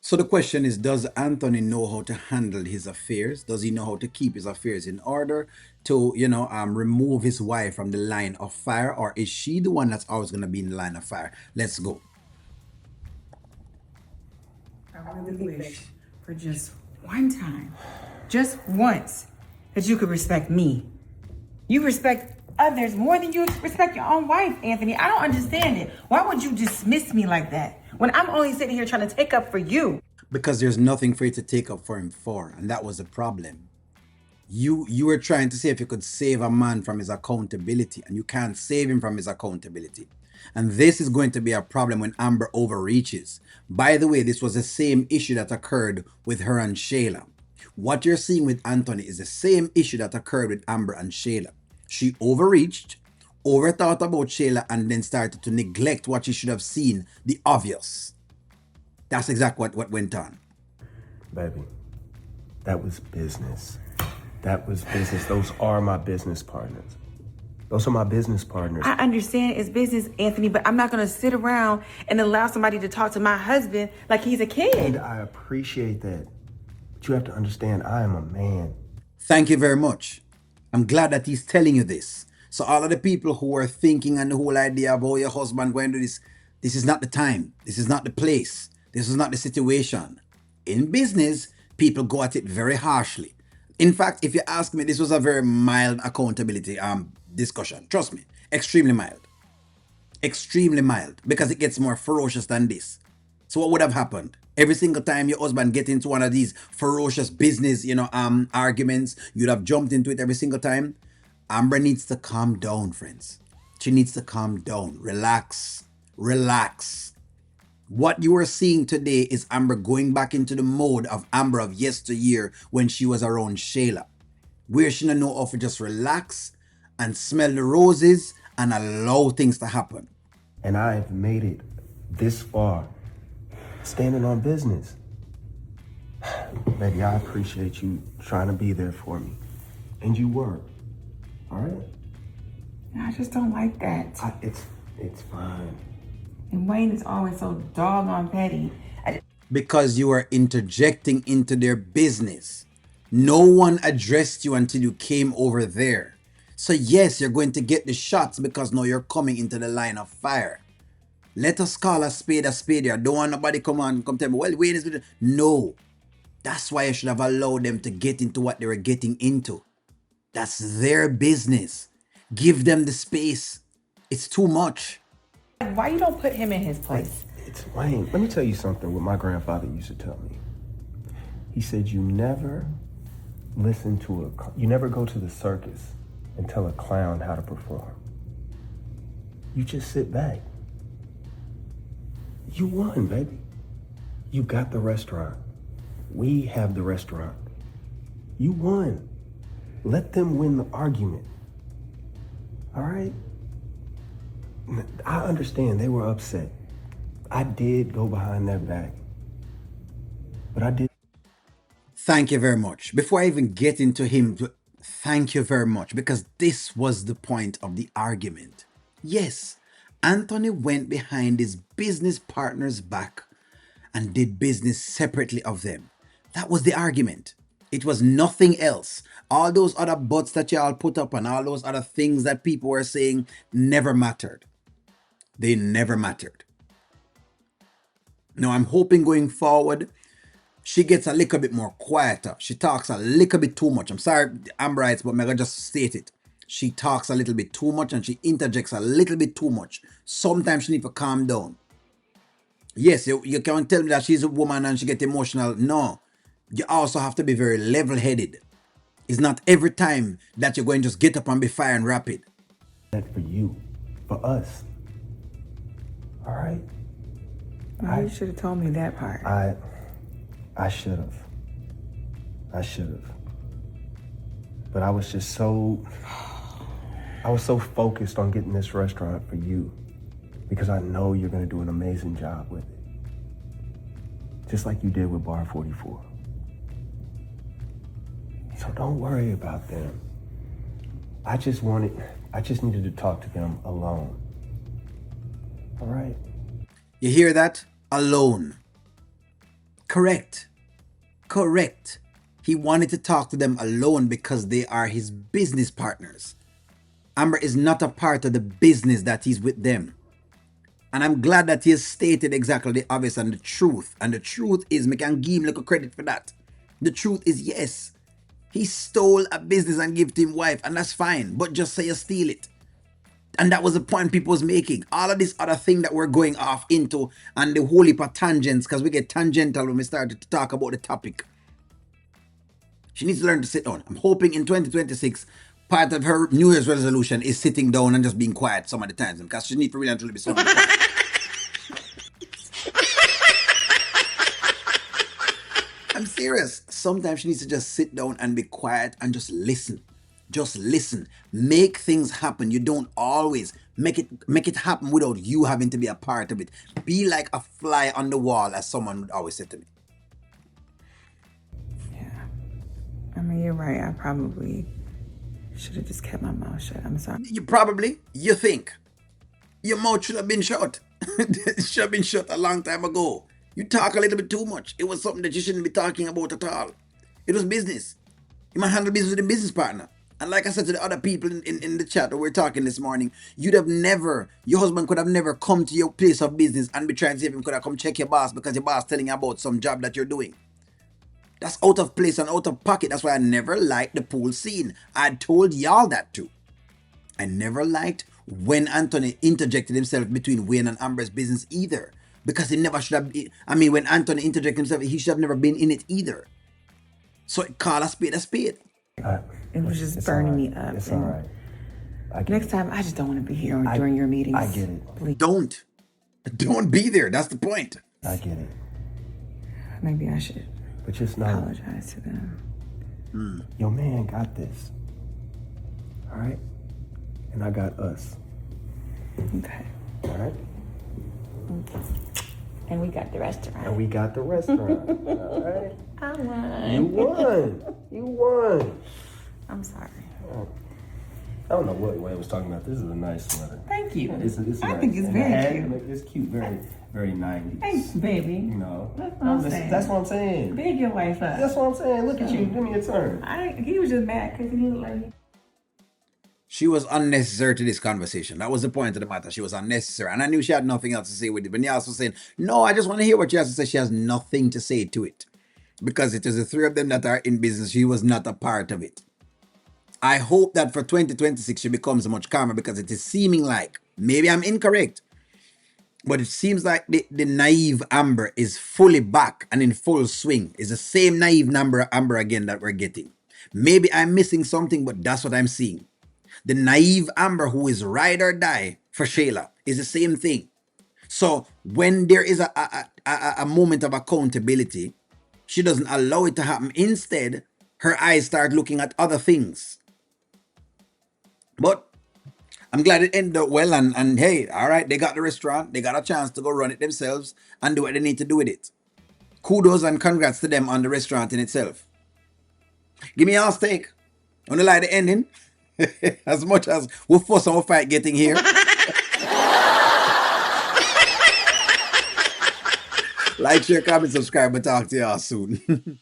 So the question is, does Anthony know how to handle his affairs? Does he know how to keep his affairs in order to, remove his wife from the line of fire, or is she the one that's always going to be in the line of fire? Let's go. I really wish for just one time, just once, that you could respect me. You respect others more than you respect your own wife, Anthony. I don't understand it. Why would you dismiss me like that when I'm only sitting here trying to take up for you? Because there's nothing for you to take up for him for, and that was the problem. You were trying to see if you could save a man from his accountability, and you can't save him from his accountability. And this is going to be a problem when Amber overreaches. By the way, this was the same issue that occurred with her and Shayla. What you're seeing with Anthony is the same issue that occurred with Amber and Shayla. She overreached, overthought about Shayla, and then started to neglect what she should have seen, the obvious. That's exactly what went on. Baby, that was business. That was business. Those are my business partners. Those are my business partners. I understand it's business, Anthony, but I'm not going to sit around and allow somebody to talk to my husband like he's a kid. And I appreciate that. But you have to understand, I am a man. Thank you very much. I'm glad that he's telling you this. So all of the people who are thinking and the whole idea about your husband going to this is not the time. This is not the place. This is not the situation. In business, people go at it very harshly. In fact, if you ask me, this was a very mild accountability discussion. Trust me, extremely mild. Extremely mild, because it gets more ferocious than this. So what would have happened? Every single time your husband get into one of these ferocious business, arguments, you'd have jumped into it every single time. Amber needs to calm down, friends. She needs to calm down. Relax. Relax. What you are seeing today is Amber going back into the mode of Amber of yesteryear when she was around Shayla, where she don't know how to just relax and smell the roses and allow things to happen. And I've made it this far, standing on business. Baby, I appreciate you trying to be there for me. And you were, all right? I just don't like that. It's fine. And Wayne is always so doggone petty. Because you are interjecting into their business. No one addressed you until you came over there. So yes, you're going to get the shots because now you're coming into the line of fire. Let us call a spade here. Don't want nobody come tell me, well, Wayne is... No. That's why you should have allowed them to get into what they were getting into. That's their business. Give them the space. It's too much. Why you don't put him in his place? It's Wayne. Let me tell you something what my grandfather used to tell me. He said, you never go to the circus and tell a clown how to perform. You just sit back. You won, baby. You got the restaurant. We have the restaurant. You won. Let them win the argument. All right? I understand they were upset. I did go behind their back. But I did. Thank you very much. Before I even get into him, thank you very much, because this was the point of the argument. Yes, Anthony went behind his business partner's back and did business separately of them. That was the argument. It was nothing else. All those other buts that y'all put up and all those other things that people were saying never mattered. They never mattered. Now I'm hoping going forward, she gets a little bit more quieter. She talks a little bit too much. I'm sorry, Amberites, but I'm going to just state it. She talks a little bit too much and she interjects a little bit too much. Sometimes she needs to calm down. Yes, you can't tell me that she's a woman and she gets emotional. No, you also have to be very level-headed. It's not every time that you're going to just get up and be fire and rapid. That for you, for us. All right? You should have told me that part. I should have. But I was just so focused on getting this restaurant for you because I know you're going to do an amazing job with it. Just like you did with Bar 44. So don't worry about them. I just needed to talk to them alone. All right? You hear that? Alone. Correct. Correct. He wanted to talk to them alone because they are his business partners. Amber is not a part of the business that he's with them. And I'm glad that he has stated exactly the obvious and the truth. And the truth is, me can give him little credit for that. The truth is, yes, he stole a business and gave it to him wife, and that's fine. But just say you steal it. And that was the point people was making. All of this other thing that we're going off into and the whole heap of tangents, because we get tangential when we started to talk about the topic. She needs to learn to sit down. I'm hoping in 2026, part of her New Year's resolution is sitting down and just being quiet some of the times, because she needs to really and truly be so quiet. I'm serious. Sometimes she needs to just sit down and be quiet and just listen. Just listen. Make things happen. You don't always make it happen without you having to be a part of it. Be like a fly on the wall, as someone would always say to me. Yeah. I mean, you're right. I probably should have just kept my mouth shut. I'm sorry. You think. Your mouth should have been shut. It should have been shut a long time ago. You talk a little bit too much. It was something that you shouldn't be talking about at all. It was business. You might handle business with a business partner. And like I said to the other people in the chat that we're talking this morning, your husband could have never come to your place of business and be trying to see if he could have come check your boss because your boss telling you about some job that you're doing. That's out of place and out of pocket. That's why I never liked the pool scene. I told y'all that too. I never liked when Anthony interjected himself between Wayne and Amber's business either. Because he never should have. I mean, when Anthony interjected himself, he should have never been in it either. So call a spade a spade. It was just burning me up. It's all right. Next time, I just don't want to be here during your meetings. I get it. Please. Don't be there. That's the point. I get it. Maybe I should But just know, apologize to them. your man got this. All right? And I got us. Okay. All right? And we got the restaurant. And we got the restaurant. All right? I won. You won. You won. I'm sorry. I don't know what Wayne was talking about. This is a nice sweater. Thank you. It's I nice. think it's And very the hat, cute. It's cute. Very, very 90s. Thanks, baby. You know. That's what I'm saying. That's what I'm saying. Big your wife up. That's what I'm saying. Look at you. Give me a turn. He was just mad because he looked like She was unnecessary to this conversation. That was the point of the matter. She was unnecessary. And I knew she had nothing else to say with it. But Nias was saying, no, I just want to hear what she has to say. She has nothing to say to it. Because it is the three of them that are in business. She was not a part of it. I hope that for 2026 she becomes much calmer, because it is seeming like, maybe I'm incorrect, but it seems like the naive Amber is fully back and in full swing. It's the same naive Amber again that we're getting. Maybe I'm missing something, but that's what I'm seeing. The naive Amber who is ride or die for Shayla is the same thing. So when there is a moment of accountability, she doesn't allow it to happen. Instead, her eyes start looking at other things. But I'm glad it ended up well. And hey, all right, they got the restaurant. They got a chance to go run it themselves and do what they need to do with it. Kudos and congrats to them on the restaurant in itself. Give me y'all's take. I want to like the ending. As much as we'll force our fight getting here. Like, share, comment, subscribe, and talk to y'all soon.